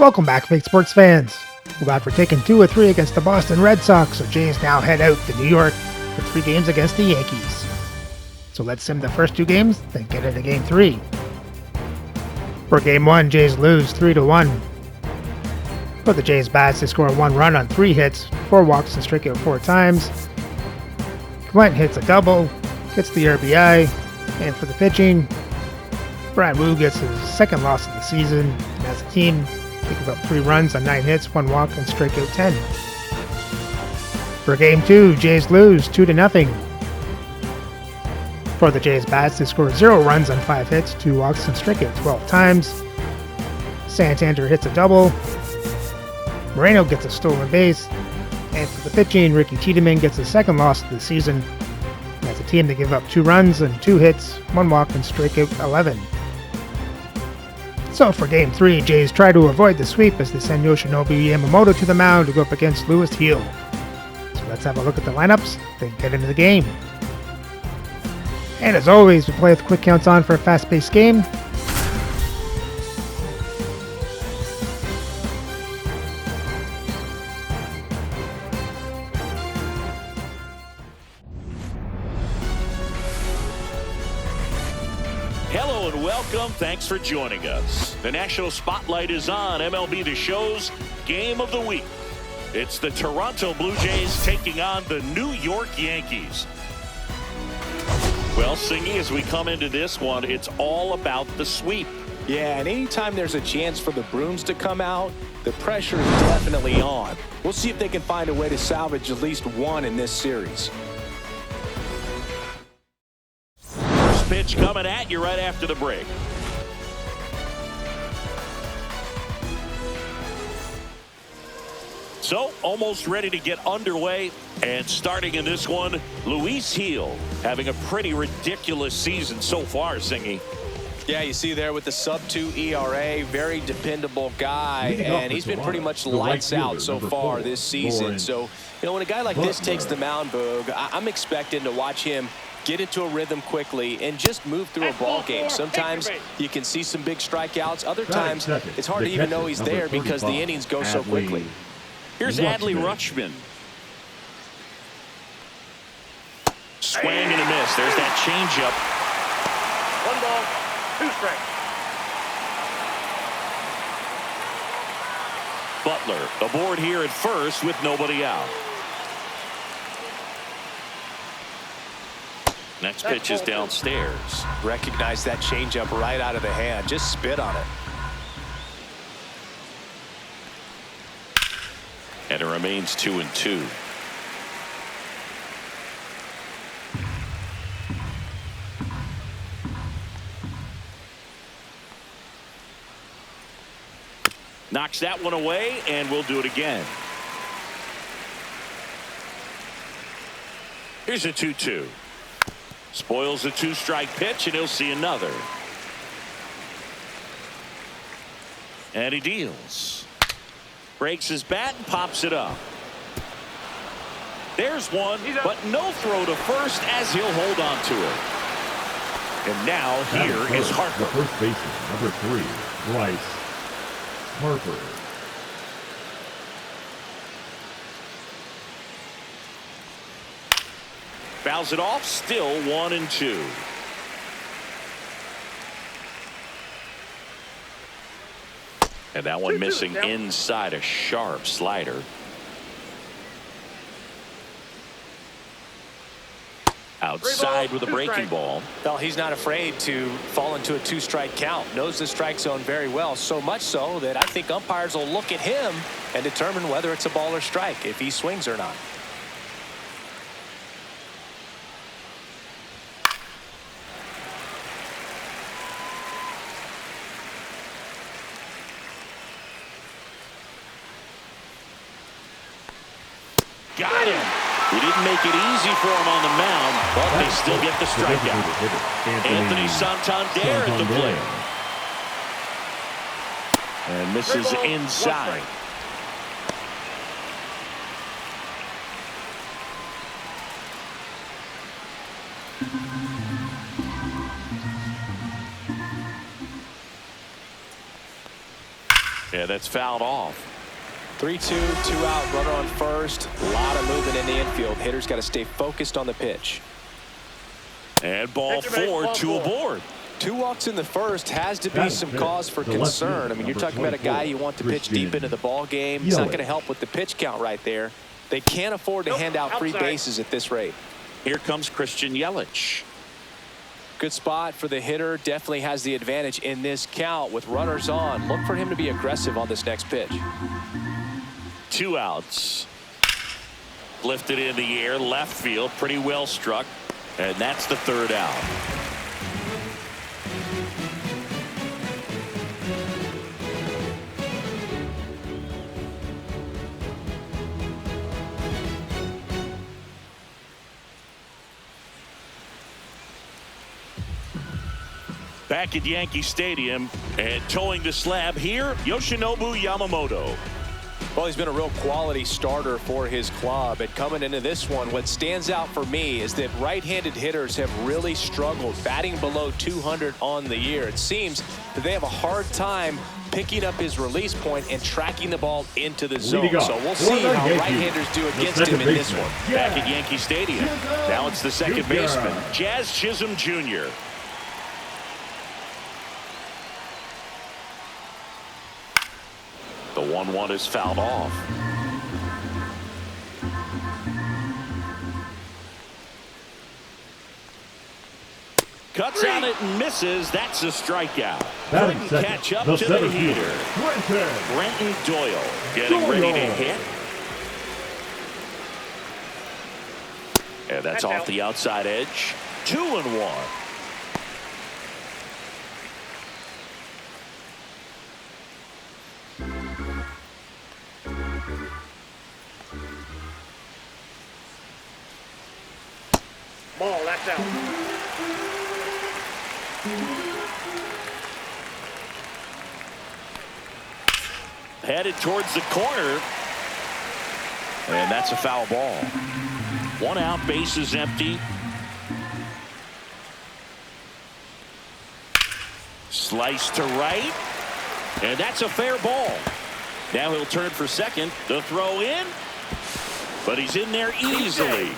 Welcome back, fake sports fans. We're back for taking 2 of 3 against the Boston Red Sox, so Jays now head out to New York for 3 games against the Yankees. So let's sim the first 2 games, then get into Game 3. For Game 1, Jays lose 3-1. For the Jays bats, they score 1 run on 3 hits, 4 walks and strike out 4 times. Clement hits a double, gets the RBI, and for the pitching, Brad Wu gets his second loss of the season, and as a team, they give up 3 runs on 9 hits, 1 walk, and strike out 10. For Game 2, Jays lose 2-0. For the Jays bats, they score 0 runs on 5 hits, 2 walks, and strike out 12 times. Santander hits a double. Moreno gets a stolen base. And for the pitching, Ricky Tiedemann gets his second loss of the season. And as a team, they give up 2 runs and 2 hits, 1 walk, and strike out 11. So for Game 3, Jays try to avoid the sweep as they send Yoshinobu Yamamoto to the mound to go up against Lewis Heel. So let's have a look at the lineups, then get into the game. And as always, we play with quick counts on for a fast-paced game. Hello and welcome. Thanks for joining us. The national spotlight is on MLB The Show's Game of the Week. It's the Toronto Blue Jays taking on the New York Yankees. Well, Singy, as we come into this one, it's all about the sweep. Yeah, and anytime there's a chance for the brooms to come out, the pressure is definitely on. We'll see if they can find a way to salvage at least one in this series. First pitch coming at you right after the break. So, almost ready to get underway, and starting in this one, Luis Heel having a pretty ridiculous season so far, Singy. Yeah, you see there with the sub-2 ERA, very dependable guy, and he's been pretty much lights out so far this season. So, when a guy like this takes the mound, Boog, I'm expecting to watch him get into a rhythm quickly and just move through a ball game. Sometimes you can see some big strikeouts. Other times, it's hard to even know he's there because the innings go so quickly. Here's Adley Rutschman. Swing and a miss. There's that changeup. 1 ball, 2 strikes. Butler aboard here at first with nobody out. Next pitch is downstairs. Recognize that changeup right out of the hand. Just spit on it. And it remains 2-2. Knocks that one away, and we'll do it again. Here's a 2-2. Spoils the 2-strike pitch, and he'll see another. And he deals. Breaks his bat and pops it up. There's one, but no throw to first as he'll hold on to it. And now here is Harper. The first baseman, number 3, Bryce Harper. Fouls it off, still 1-2. And that one missing inside, a sharp slider. Outside with a breaking ball. Well, he's not afraid to fall into a 2-strike count. Knows the strike zone very well, so much so that I think umpires will look at him and determine whether it's a ball or strike, if he swings or not. Got him. He didn't make it easy for him on the mound, but they still get the strikeout. Anthony Santander at the plate. And misses inside. Yeah, that's fouled off. 3-2, 2 out, runner on first. A lot of movement in the infield. Hitter's got to stay focused on the pitch. And ball 4, 2 aboard. 2 walks in the first has to be some cause for concern. I mean, you're talking about a guy you want to pitch deep into the ball game. He's not going to help with the pitch count right there. They can't afford to hand out free bases at this rate. Here comes Christian Yelich. Good spot for the hitter. Definitely has the advantage in this count with runners on. Look for him to be aggressive on this next pitch. 2 outs. Lifted in the air, left field, pretty well struck. And that's the 3rd out. Back at Yankee Stadium and towing the slab here, Yoshinobu Yamamoto. Well, he's been a real quality starter for his club. And coming into this one, what stands out for me is that right-handed hitters have really struggled, batting below 200 on the year. It seems that they have a hard time picking up his release point and tracking the ball into the zone. So we'll see how right-handers do against him in this one. Back at Yankee Stadium. Now it's the second baseman, Jazz Chisholm Jr. The 1-1 is fouled off. Cuts on it and misses. That's a strikeout. Couldn't catch up to the heater. Brenton Doyle getting ready to hit. And that's off the outside edge. 2-1. Ball, that's out. Headed towards the corner. And that's a foul ball. 1 out, base is empty. Slice to right. And that's a fair ball. Now he'll turn for second. The throw in. But he's in there easily.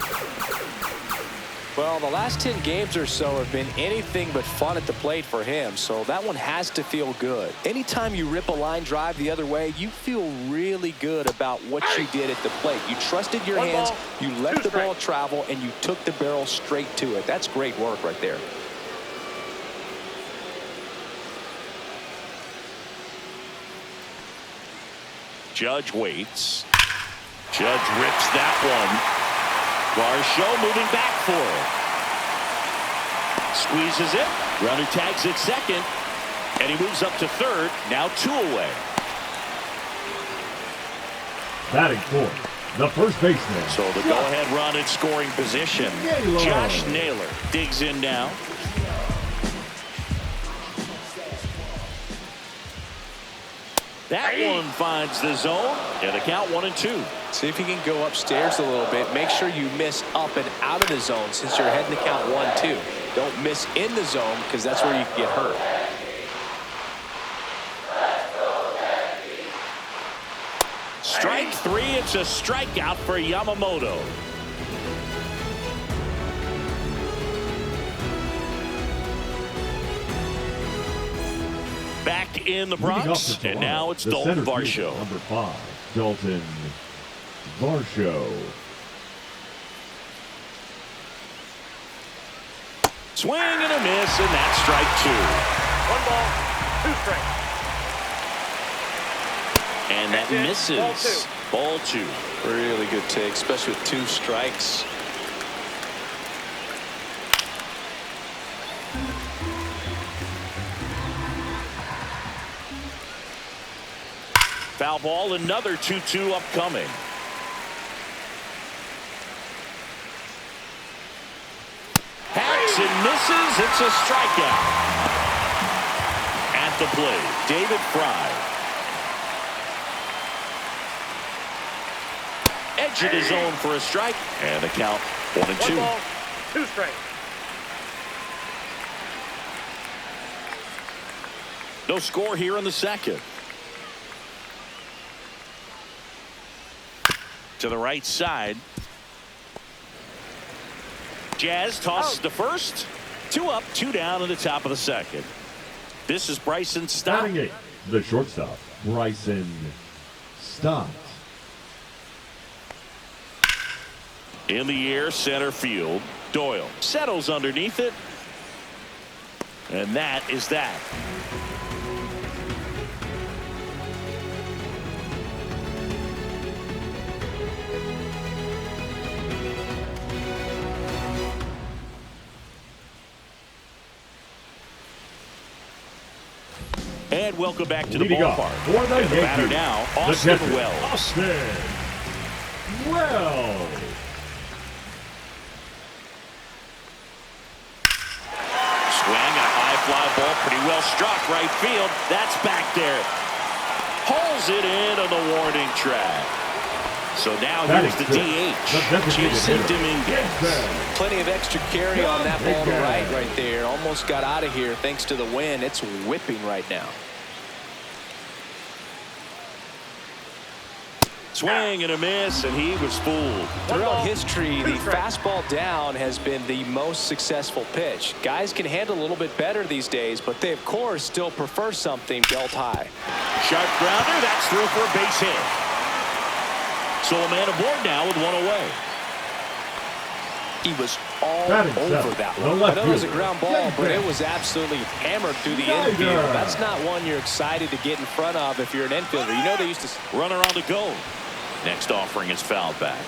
Well, the last 10 games or so have been anything but fun at the plate for him, so that one has to feel good. Anytime you rip a line drive the other way, you feel really good about what you did at the plate. You trusted your hands, you let the ball travel, and you took the barrel straight to it. That's great work right there. Judge waits. Judge rips that one. Varsho moving back for it. Squeezes it. Runner tags at second. And he moves up to third. Now 2 away. Batting fourth, the first baseman. So the go-ahead run in scoring position. Josh Naylor digs in now. That one finds the zone. And the count 1-2. See if you can go upstairs a little bit. Make sure you miss up and out of the zone since you're heading to count 1-2. Don't miss in the zone because that's where you can get hurt. Strike 3. It's a strikeout for Yamamoto. Back in the Bronx, and now it's Dalton Varsho. Number 5, Dalton Varsho. Swing and a miss, and that's strike 2. 1 ball, 2 strikes. And that misses. Ball 2. Really good take, especially with 2 strikes. Foul ball, another 2-2 upcoming. Hacks and misses. It's a strikeout. At the plate, David Fry. Edge of the zone for a strike. And the count 1-2. 1 ball, 2 strikes. No score here in the second. to the right side. Jazz tosses to first. 2 up, 2 down in the top of the second. This is Bryson Stott. Batting 8, the shortstop, Bryson Stott. In the air, center field. Doyle settles underneath it. And that is that. And welcome back to the ballpark. For the and the batter now, Austin Wells. Austin Wells. Swing, a high fly ball, pretty well struck right field. That's back there. Pulls it in on the warning track. So now here's the DH, Jason Dominguez. Plenty of extra carry on that ball to right there. Almost got out of here thanks to the wind. It's whipping right now. Swing and a miss, and he was fooled. Throughout history, the fastball down has been the most successful pitch. Guys can handle a little bit better these days, but they, of course, still prefer something belt high. Sharp grounder, that's through for a base hit. So a man aboard now with 1 away. He was all over that one. I know it was a ground ball, but it was absolutely hammered through the infield. That's not one you're excited to get in front of if you're an infielder. You know they used to... Runner on the go. Next offering is fouled back.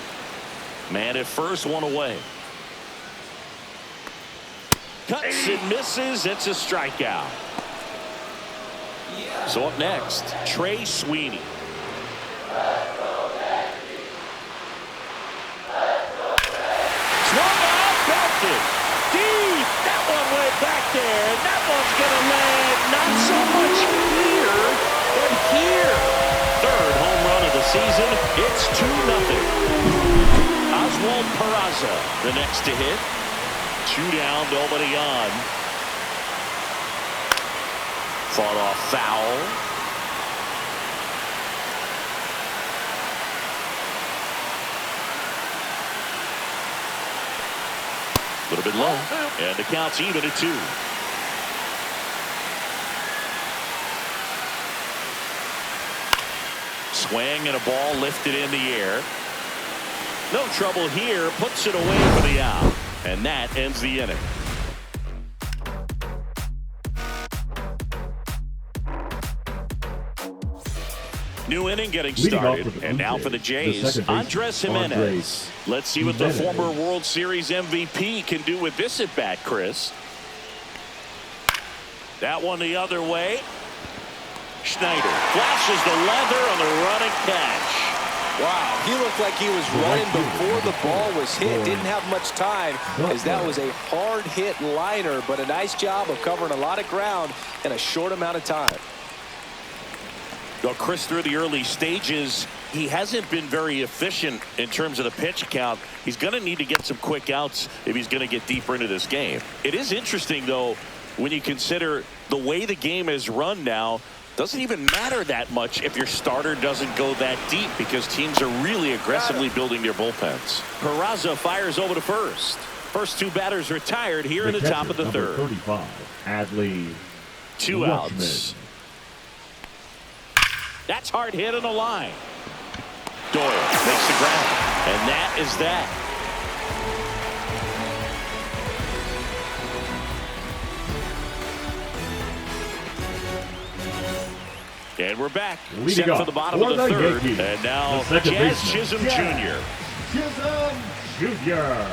Man at first, 1 away. Cuts and misses. It's a strikeout. So up next, Trey Sweeney. Swung out, belted. Deep. That one went back there. And that one's going to land not so much here, but here. Third home run of the season. It's 2-0. Oswald Peraza, the next to hit. 2 down, nobody on. Fought off foul. A little bit low, and the count's even at 2. Swing and a ball lifted in the air. No trouble here, puts it away for the out, and that ends the inning. New inning getting started, and now for the Jays, Andres Jimenez. Let's see what the former World Series MVP can do with this at-bat, Chris. That one the other way. Schneider flashes the leather on the running catch. Wow, he looked like he was running before the ball was hit. Didn't have much time as that was a hard hit liner, but a nice job of covering a lot of ground in a short amount of time. Well, Chris, through the early stages, he hasn't been very efficient in terms of the pitch count. He's going to need to get some quick outs if he's going to get deeper into this game. It is interesting, though, when you consider the way the game is run now. Doesn't even matter that much if your starter doesn't go that deep because teams are really aggressively building their bullpens. Peraza fires over to first. First 2 batters retired here in the top of the third. 35, Adley. 2 outs. That's hard hit on the line. Doyle makes the grab, and that is that. And we're back. Set for the bottom of the third. Yankees, and now Jazz Chisholm Jr. Chisholm Jr.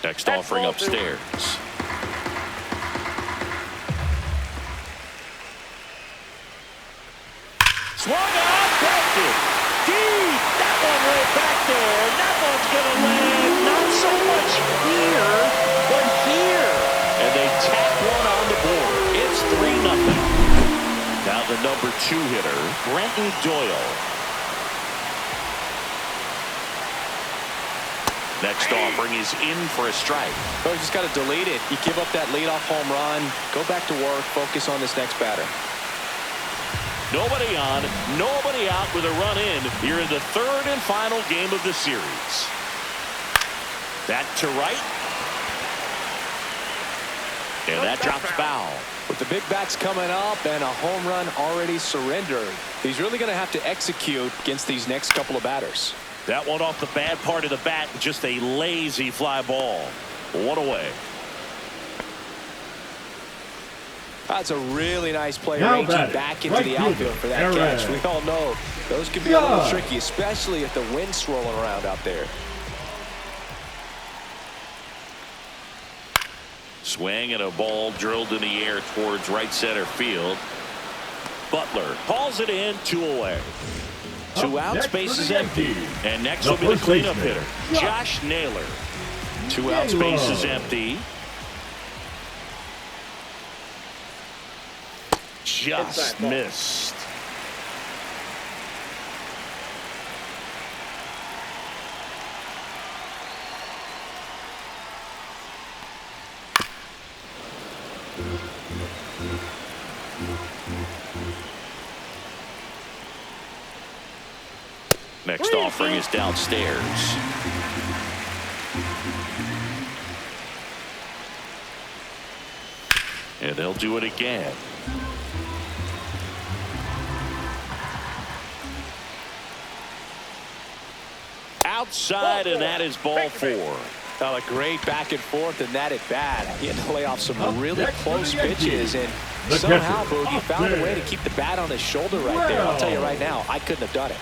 Next offering upstairs. Swung out, belted. Deep. That one right back there. And that one's going to land not so much here, but here. And they tap one on the board. It's 3-0. Now the number 2 hitter, Brenton Doyle. Next offering is in for a strike. Oh, you just got to delete it. You give up that leadoff home run. Go back to work. Focus on this next batter. Nobody on, nobody out with a run in here in the third and final game of the series. That to right. And that drops foul. With the big bats coming up and a home run already surrendered, he's really going to have to execute against these next couple of batters. That one off the bad part of the bat, just a lazy fly ball. One away. That's a really nice play, Now ranging back into the outfield for that catch. We all know those can be a little tricky, especially if the wind's swirling around out there. Swing and a ball drilled in the air towards right center field. Butler calls it in, 2 away. 2 outs, base is empty. And next will be the cleanup hitter, Josh Naylor. 2 outs, base is empty. Just missed. Next offering is downstairs. And they'll do it again. Outside, and that is ball 4. A great back and forth, and that at bat. He had to lay off some really close pitches, and somehow Boogie found a way to keep the bat on his shoulder right there. I'll tell you right now, I couldn't have done it.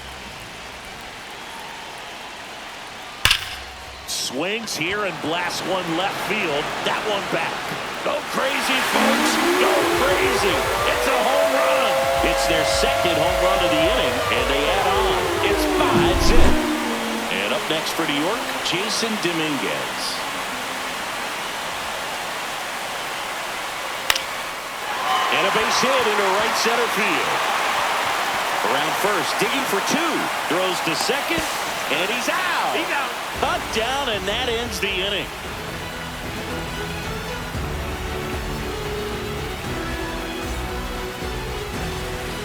Swings here and blasts one left field. That one back. Go crazy, folks. Go crazy. It's a home run. It's their second home run of the inning, and they add on. It's 5-zip. And up next for New York, Jason Dominguez. And a base hit into right center field. Around first, digging for 2. Throws to second, and he's out. He's out. Cut down, and that ends the inning.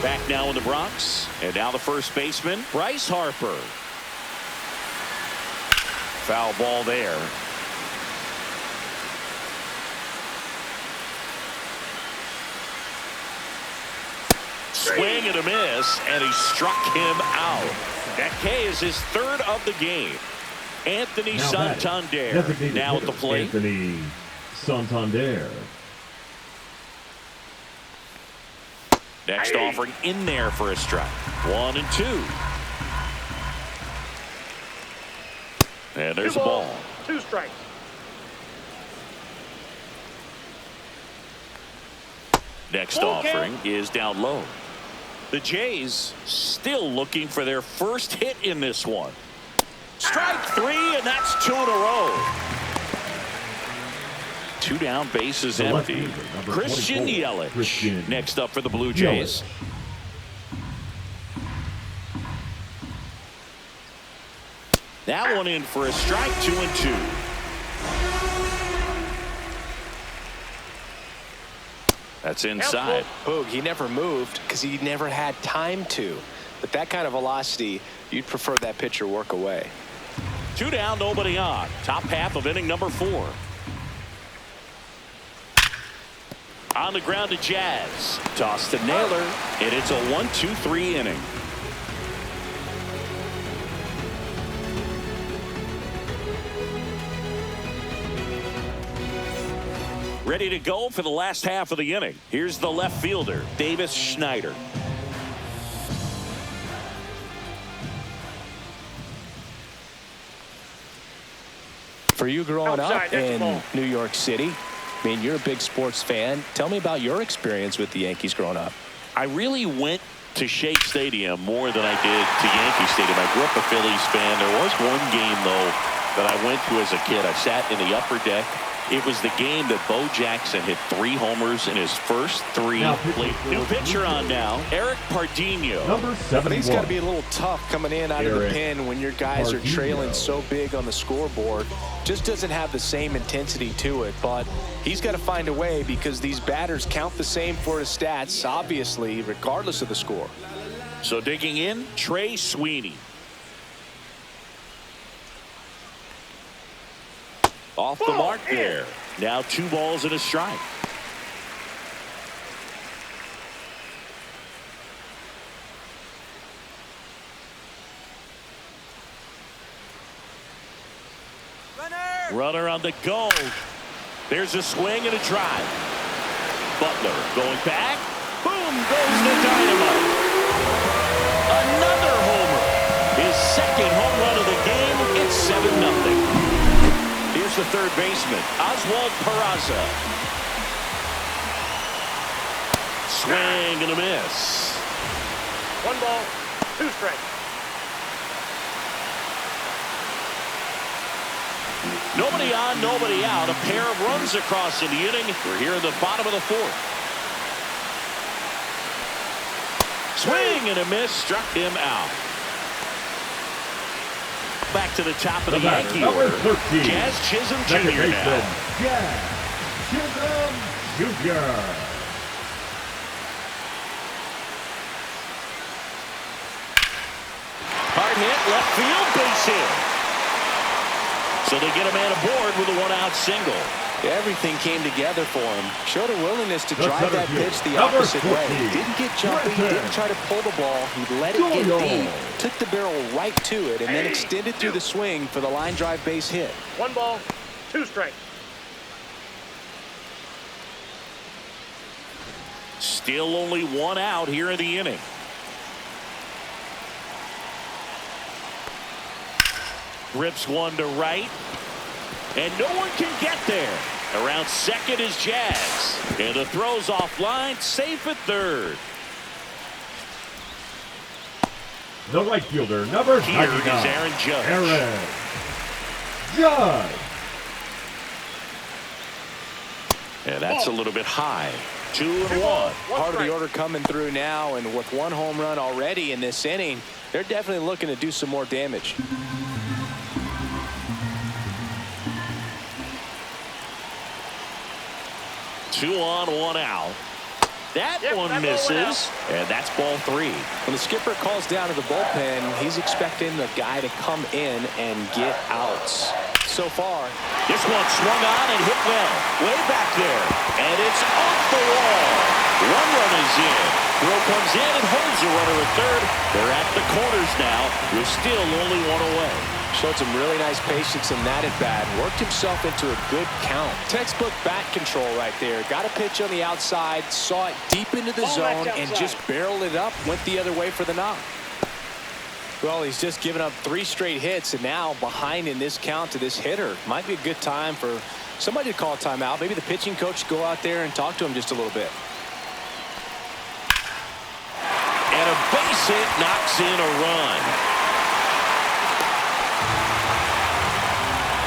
Back now in the Bronx, and now the first baseman, Bryce Harper. Foul ball there. Swing and a miss, and he struck him out. That K is his 3rd of the game. Anthony Santander now at the plate. Anthony Santander. Next offering in there for a strike. 1 and 2. And there's a ball. 2 strikes. Next offering is down low. The Jays still looking for their first hit in this one. Strike 3, and that's 2 in a row. 2 down, bases empty. Christian Yelich next up for the Blue Jays. That one in for a strike, 2 and 2. That's inside. Boog, he never moved because he never had time to. But that kind of velocity, you'd prefer that pitcher work away. 2 down, nobody on. Top half of inning number 4. On the ground to Jazz. Toss to Naylor, and it's a 1-2-3 inning. Ready to go for the last half of the inning. Here's the left fielder, Davis Schneider. For you growing up in New York City, I mean, you're a big sports fan. Tell me about your experience with the Yankees growing up. I really went to Shea Stadium more than I did to Yankee Stadium. I grew up a Phillies fan. There was one game, though, that I went to as a kid. I sat in the upper deck It was the game that Bo Jackson hit 3 homers in his first 3. New pitcher on now, Eric Pardinho. Number 71. He's got to be a little tough coming in out of the pen when your guys are trailing so big on the scoreboard. Just doesn't have the same intensity to it, but he's got to find a way because these batters count the same for his stats, obviously, regardless of the score. So digging in, Trey Sweeney. Off the mark there. Now 2 balls and a strike. Runner on the go. There's a swing and a drive. Butler going back. Boom goes the dynamite. Another homer. His second home run of the game. It's 7-0. Here's the third baseman, Oswald Peraza. Swing and a miss. 1 ball, 2 strikes. Nobody on, nobody out. A pair of runs across in the inning. We're here in the bottom of the 4th. Swing and a miss, struck him out. Back to the top of the Yankee order. Jazz Chisholm Jr. now. Jazz Chisholm Jr. Hard hit, left field, base hit. So they get a man aboard with a 1-out single. Everything came together for him. Showed a willingness to drive that pitch the opposite way. Didn't get jumpy, didn't try to pull the ball. He let it get deep, took the barrel right to it, and then extended through the swing for the line drive base hit. 1 ball, 2 strikes. Still only 1 out here in the inning. Rips one to right. And no one can get there. Around second is Jazz. And the throw's offline, safe at third. The right fielder, number 99. Here is Aaron Judge. Aaron Judge. And that's a little bit high. 2-1. Part of the order coming through now, and with 1 home run already in this inning, they're definitely looking to do some more damage. 2 on, 1 out. That one misses, and that's ball 3. When the skipper calls down to the bullpen, he's expecting the guy to come in and get outs. So far, this one swung on and hit well. Way back there, and it's off the wall. 1 run is in. Throw comes in and holds the runner at third. They're at the corners now. We're still only 1 away. Showed some really nice patience in that at-bat. Worked himself into a good count. Textbook bat control right there. Got a pitch on the outside, saw it deep into the zone, and just barreled it up. Went the other way for the knock. Well, he's just given up 3 straight hits, and now behind in this count to this hitter. Might be a good time for somebody to call a timeout. Maybe the pitching coach go out there and talk to him just a little bit. And a base hit knocks in a run.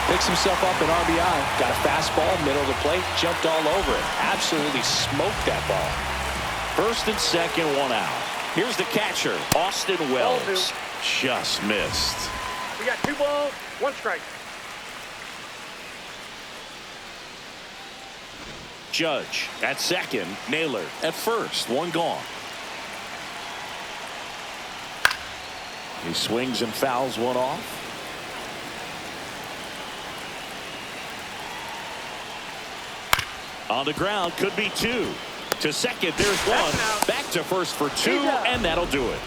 Picks himself up an RBI. Got a fastball, middle of the plate, jumped all over it. Absolutely smoked that ball. First and second, 1 out. Here's the catcher, Austin Wells. Just missed. We got 2 balls, 1 strike. Judge at second, Naylor at first, 1 gone. He swings and fouls 1 off. On the ground, could be 2. To second, there's 1. Back to first for 2, and that'll do it.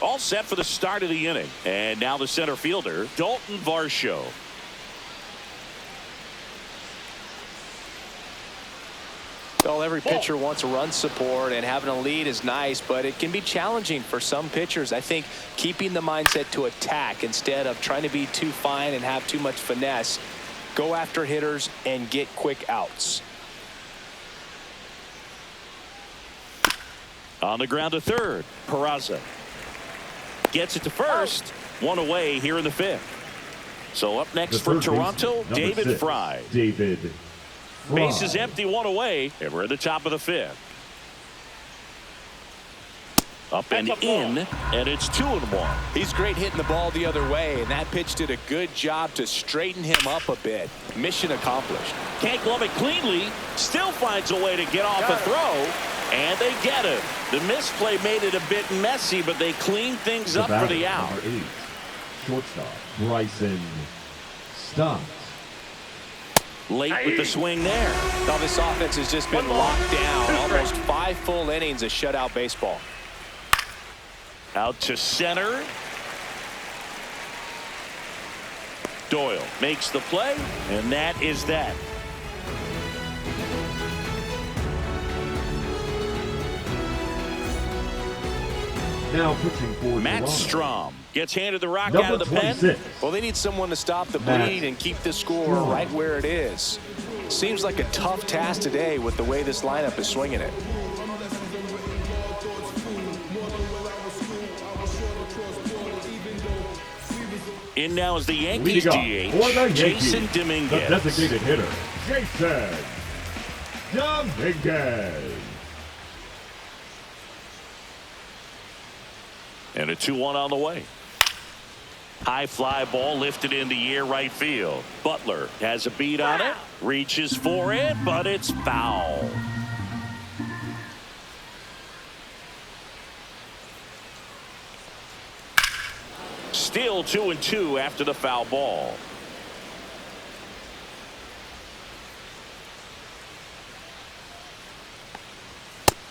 All set for the start of the inning. And now the center fielder, Dalton Varsho. Well, every pitcher wants run support, and having a lead is nice, but it can be challenging for some pitchers. I think keeping the mindset to attack instead of trying to be too fine and have too much finesse go after hitters, and get quick outs. On the ground to third, Peraza gets it to first. One away here in the fifth. So up next for Toronto, David Fry. David Fry. Base is empty, one away, and we're at the top of the fifth. Up and in, and it's 2-1. He's great hitting the ball the other way, and that pitch did a good job to straighten him up a bit. Mission accomplished. Can't glove it cleanly, still finds a way to get off a throw, and they get him. The misplay made it a bit messy, but they cleaned things up for the out. Number 8, shortstop Bryson Stott. Late with the swing there. Now this offense has just been locked down. Almost 5 full innings of shutout baseball. Out to center. Doyle makes the play, and that is that. Now pitching for Matt Toronto. Strom gets handed the rock Number out of the 26. pen. Well, they need someone to stop the bleed and keep the score right where it is. Seems like a tough task today with the way this lineup is swinging it. In now is the Leading Yankees up DH, for the Jason Yankees, Dominguez. the designated hitter, Jason Dominguez. And a 2-1 on the way. High fly ball lifted in the air right field. Butler has a beat on it, reaches for it, but it's foul. Still 2-2 after the foul ball.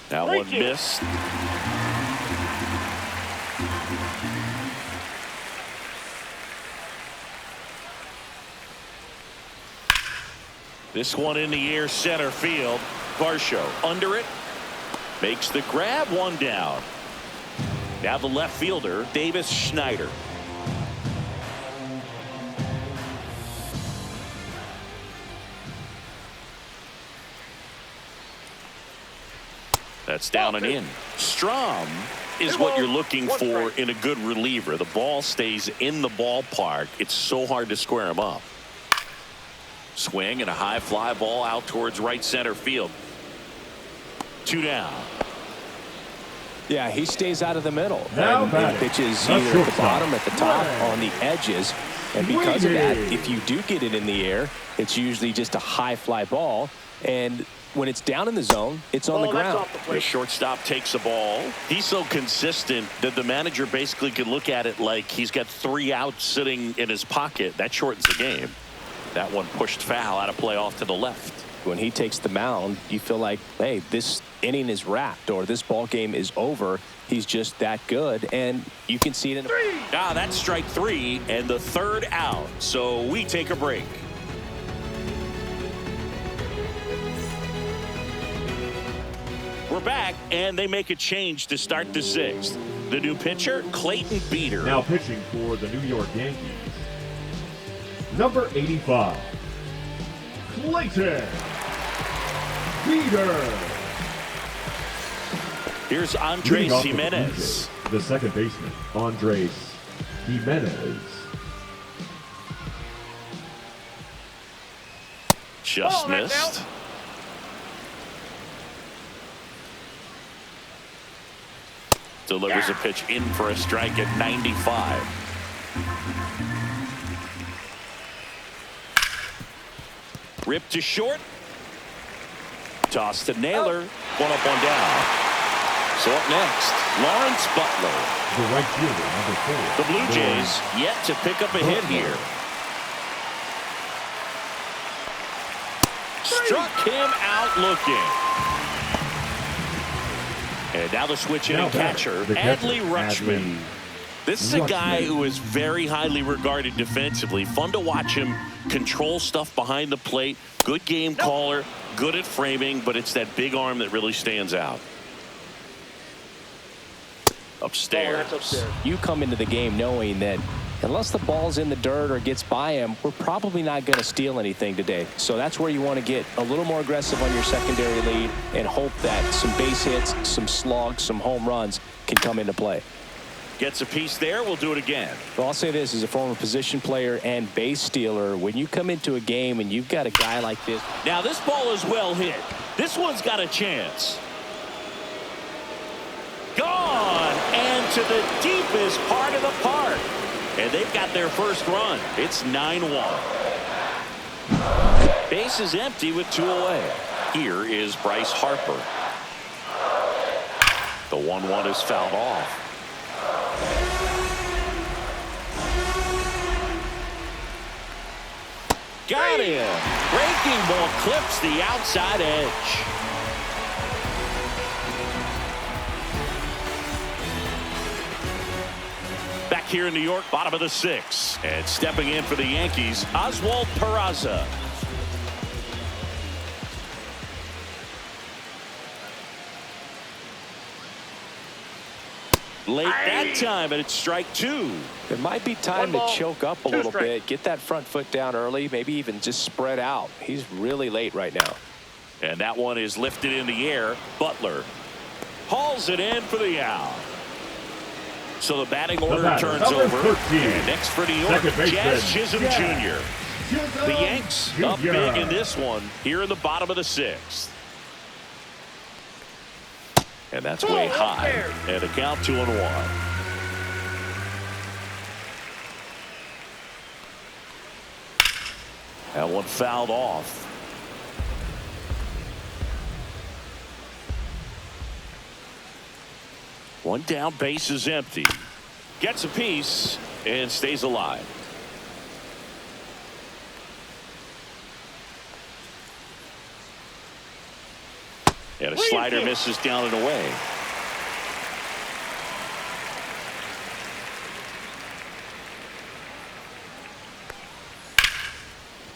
That one missed. This one in the air center field. Varsho under it. Makes the grab, one down. Now the left fielder, Davis Schneider. That's down and in. Strom is what you're looking for in a good reliever. The ball stays in the ballpark. It's so hard to square him up. Swing and a high fly ball out towards right center field. 2 down. Yeah, he stays out of the middle. Now And pitches either at the bottom, at the top, on the edges. And because of that, if you do get it in the air, it's usually just a high fly ball. And when it's down in the zone, it's on the ground. The shortstop takes the ball. He's so consistent that the manager basically can look at it like he's got 3 outs sitting in his pocket. That shortens the game. That one pushed foul, out of play off to the left. When he takes the mound, you feel like, hey, this inning is wrapped or this ball game is over. He's just that good, and you can see it in that's strike 3 and the 3rd out. So we take a break. We're back, and they make a change to start the 6th. The new pitcher, Clayton Beeter. Now pitching for the New York Yankees, number 85, Clayton Beeter. Here's Leading Andres off the Jimenez. the second baseman, Andres Jimenez. Just missed. Delivers a pitch in for a strike at 95. Ripped to short. Toss to Naylor. One up, one down. So up next, Lawrence Butler. The right fielder, number 4. The Blue Jays yet to pick up a hit here. Struck him out looking. And now the switch hitting catcher, Adley Rutschman. This is a guy who is very highly regarded defensively. Fun to watch him control stuff behind the plate. Good game caller, good at framing, but it's that big arm that really stands out. Upstairs. You come into the game knowing that Unless the ball's in the dirt or gets by him, we're probably not going to steal anything today. So that's where you want to get a little more aggressive on your secondary lead and hope that some base hits, some slugs, some home runs can come into play. Gets a piece there. We'll do it again. Well, I'll say this as a former position player and base stealer. When you come into a game and you've got a guy like this. Now this ball is well hit. This one's got a chance. Gone and to the deepest part of the park. And they've got their first run. It's 9-1. Base is empty with 2 away. Here is Bryce Harper. The 1-1 is fouled off. Got him. Breaking ball clips the outside edge. Back here in New York, bottom of the 6th. And stepping in for the Yankees, Oswald Peraza. Late that time, and it's strike 2. It might be time to choke up a little bit, get that front foot down early, maybe even just spread out. He's really late right now. And that one is lifted in the air. Butler hauls it in for the out. So the batting order turns over. And next for New York, Jazz Chisholm Jr. The Yanks up big in this one here in the bottom of the 6th. And that's way high. And a count 2-1. That one fouled off. One down, base is empty. Gets a piece and stays alive. And a slider misses down and away.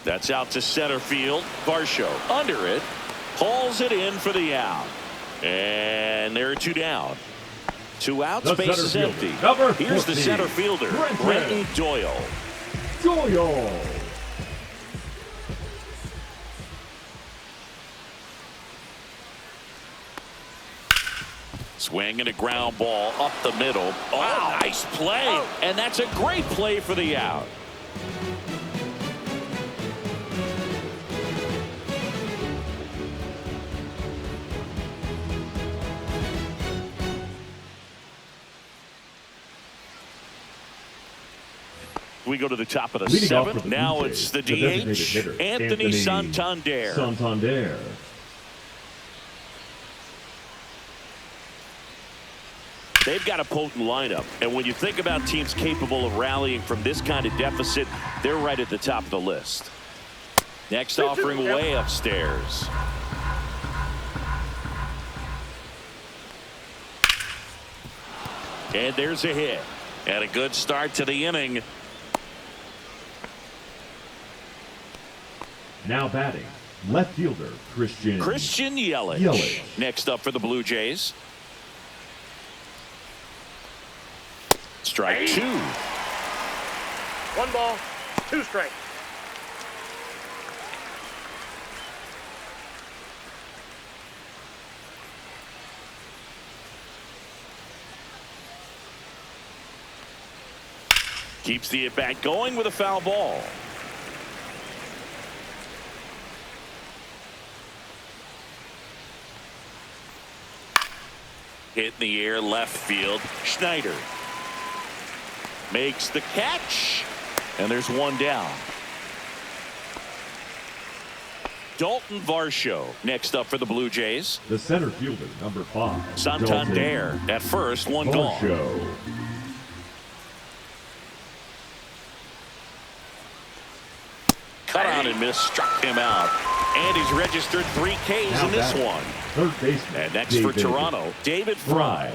That's out to center field. Varsho under it. Hauls it in for the out. And there are 2 down. 2 outs, base is empty. Here's the center fielder, Brenton Doyle. Swing and a ground ball up the middle. Oh, nice play. And that's a great play for the out. We go to the top of the 7th. Now it's the DH, Anthony Santander. They've got a potent lineup, and when you think about teams capable of rallying from this kind of deficit, they're right at the top of the list. Next offering way upstairs. And there's a hit. And a good start to the inning. Now batting, left fielder Christian Yelich. Next up for the Blue Jays. Strike 2. 1 ball, 2 strikes. Keeps the at-bat going with a foul ball. Hit in the air, left field. Schneider makes the catch, and there's 1 down. Dalton Varsho next up for the Blue Jays. The center fielder, number 5. Santander at first, 1 gone. Cut out and missed, struck him out. And he's registered 3 Ks in this one. Third baseman. And next for Toronto, David Fry.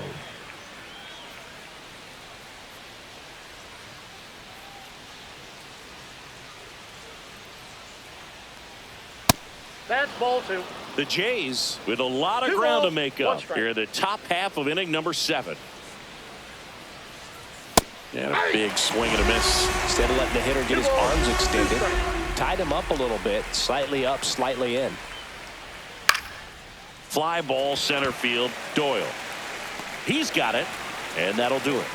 That's ball 2. The Jays with a lot of ground to make up here in the top half of inning number 7. And a big swing and a miss. Instead of letting the hitter get his arms extended, tied him up a little bit, slightly up, slightly in. Fly ball center field, Doyle. He's got it, and that'll do it.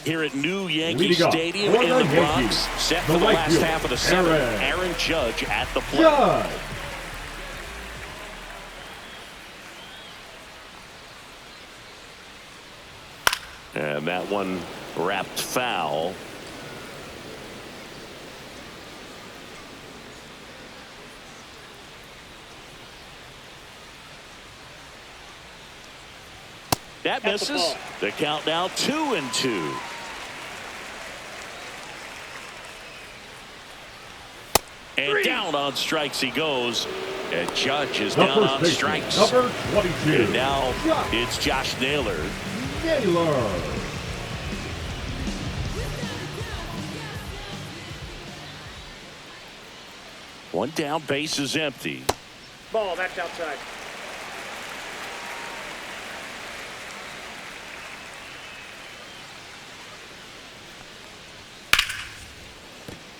Here at New Yankee Stadium in the Bronx, set for the last half of the seventh. Aaron Judge at the plate. And that one wrapped foul. That misses. The count now 2-2. And down on strikes he goes. And Judge is down on strikes. Number 22. And now it's Josh Naylor. One down, base is empty. Ball, that's outside.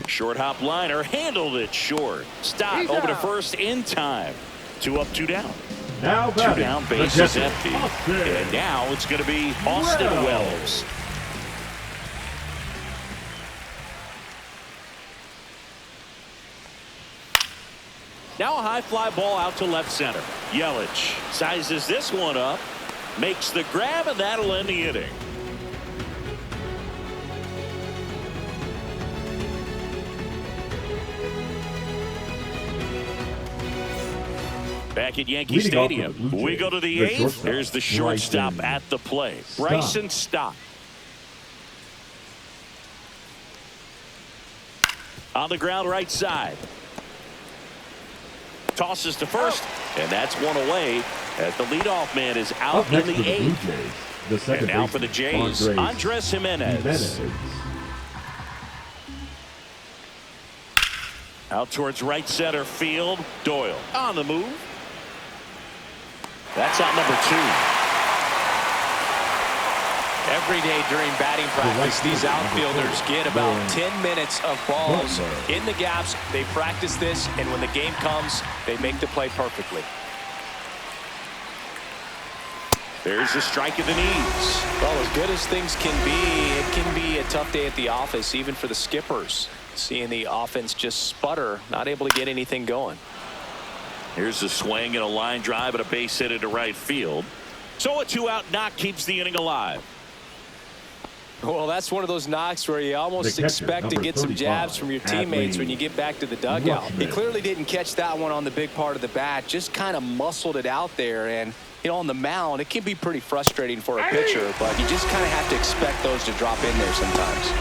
Short hop liner, handled it short. Stop over to first in time. 2 up, 2 down. Now 2 down, base is empty. And now it's going to be Austin Wells. Now a high fly ball out to left center. Yelich sizes this one up, makes the grab, and that'll end the inning. Back at Yankee Stadium, we go to the 8th. There's the shortstop at the plate, Bryson Stott. On the ground right side. Tosses to first, and that's one away as the leadoff man is out in the 8th. And now for the Jays, Andres Jimenez. Out towards right center field, Doyle on the move. That's out number 2. Every day during batting practice, these outfielders get about 10 minutes of balls in the gaps. They practice this, and when the game comes, they make the play perfectly. There's a strike at the knees. Well, as good as things can be, it can be a tough day at the office, even for the skippers. Seeing the offense just sputter, not able to get anything going. Here's a swing and a line drive and a base hit into right field. So a 2-out knock keeps the inning alive. Well, that's one of those knocks where you almost expect to get some jabs from your teammates when you get back to the dugout. He clearly didn't catch that one on the big part of the bat, just kind of muscled it out there. And, you know, on the mound, it can be pretty frustrating for a pitcher, but you just kind of have to expect those to drop in there sometimes.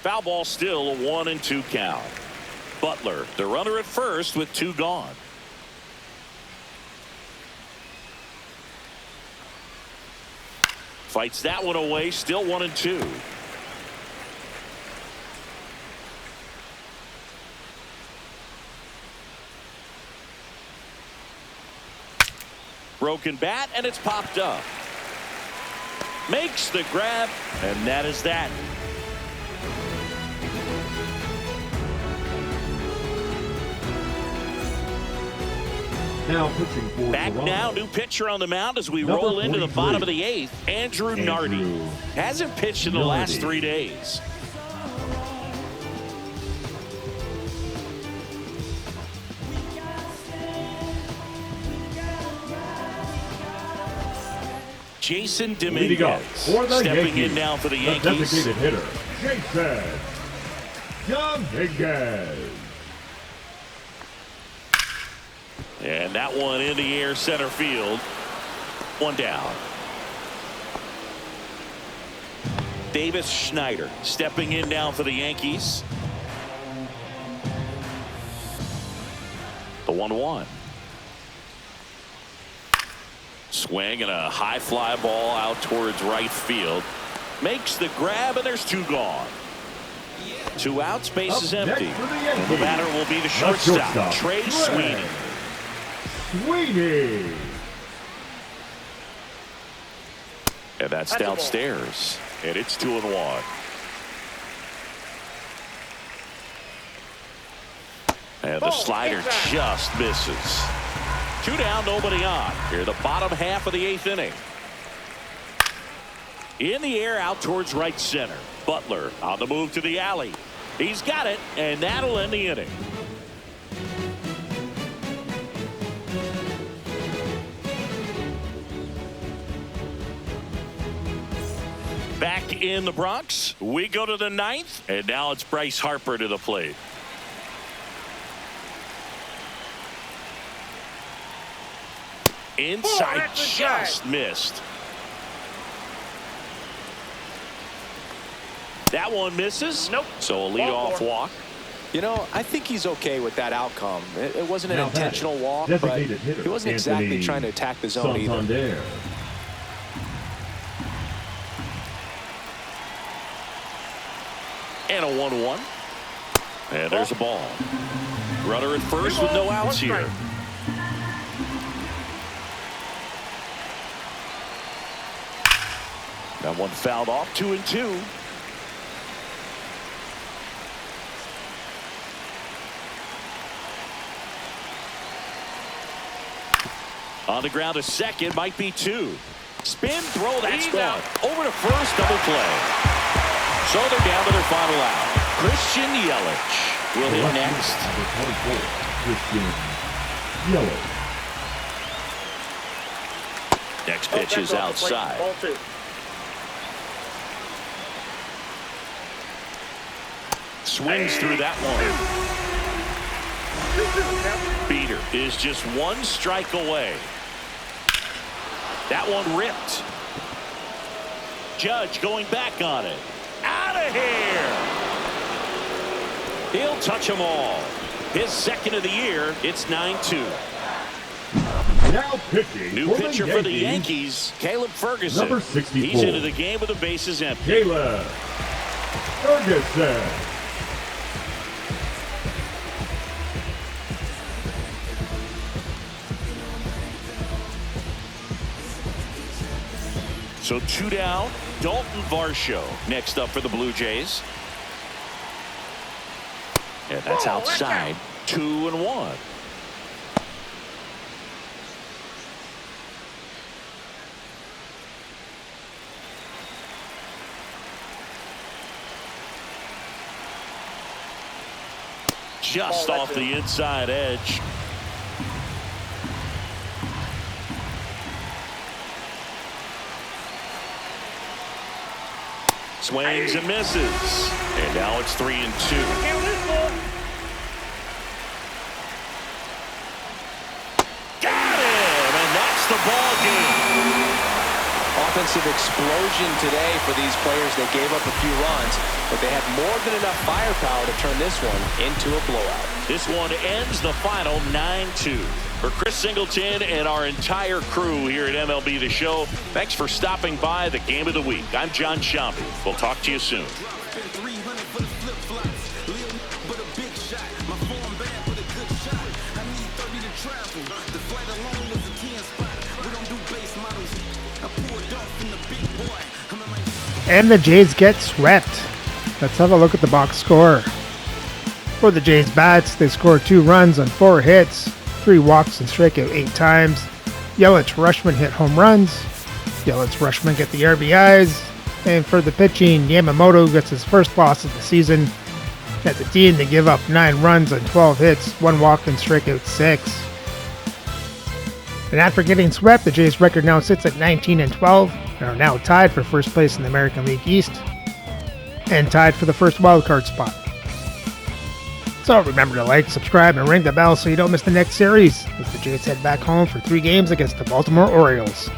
Foul ball, still a 1-2 count. Butler, the runner at first with 2 gone. Fights that one away, still 1-2. Broken bat, and it's popped up. Makes the grab, and that is that. Now pitching for Back Toronto. now, new pitcher on the mound as we Number roll into the 43. bottom of the 8th. Andrew Nardi hasn't pitched in the last 3 days. Jason Dominguez stepping in now for the Yankees. Designated hitter, Jason Dominguez. And that one in the air, center field. 1 down. Davis Schneider stepping in now for the Yankees. The 1-1. Swing and a high fly ball out towards right field. Makes the grab, and there's 2 gone. 2 outs, base is empty. And the batter will be the shortstop, Trey Sweeney. And that's downstairs. And it's 2-1. And the slider just misses. 2 down, nobody on. Here, the bottom half of the 8th inning. In the air, out towards right center. Butler on the move to the alley. He's got it, and that'll end the inning. Back in the Bronx, we go to the 9th, and now it's Bryce Harper to the plate. Inside, just missed. That one misses. Nope. So a leadoff walk. You know, I think he's okay with that outcome. It wasn't an intentional walk, but he wasn't exactly trying to attack the zone either. And a 1-1. And there's a ball. Runner at first with no outs here. That one fouled off. 2-2. On the ground, a second, might be 2. Spin, throw, that's gone. Over to first, double play. So they're down to their final out. Christian Yelich will hit next. Next pitch is outside. Swings through that one. Beater is just 1 strike away. That one ripped. Judge going back on it. Out of here. He'll touch them all. His second of the year. It's 9-2. Now pitching. New pitcher for the Yankees, Caleb Ferguson. Number 64. He's into the game with the bases empty. Caleb Ferguson. So 2 down. Dalton Varsho next up for the Blue Jays. And that's outside. 2-1. Just off the inside edge. Swings and misses. And now it's 3-2. Got him! And that's the ball game. Offensive explosion today for these players. They gave up a few runs, but they had more than enough firepower to turn this one into a blowout. This one ends the final 9-2. For Chris Singleton and our entire crew here at MLB The Show, thanks for stopping by the Game of the Week. I'm John Sciambi. We'll talk to you soon. And the Jays get swept. Let's have a look at the box score. For the Jays bats, they scored 2 runs on 4 hits, 3 walks and strike out 8 times. Yelich, Rutschman hit home runs. Yelich, Rutschman get the RBIs. And for the pitching, Yamamoto gets his first loss of the season. As a team, they give up 9 runs on 12 hits, 1 walk and strike out 6. And after getting swept, the Jays record now sits at 19-12 and are now tied for first place in the American League East and tied for the first wildcard spot. So remember to like, subscribe, and ring the bell so you don't miss the next series as the Jays head back home for 3 games against the Baltimore Orioles.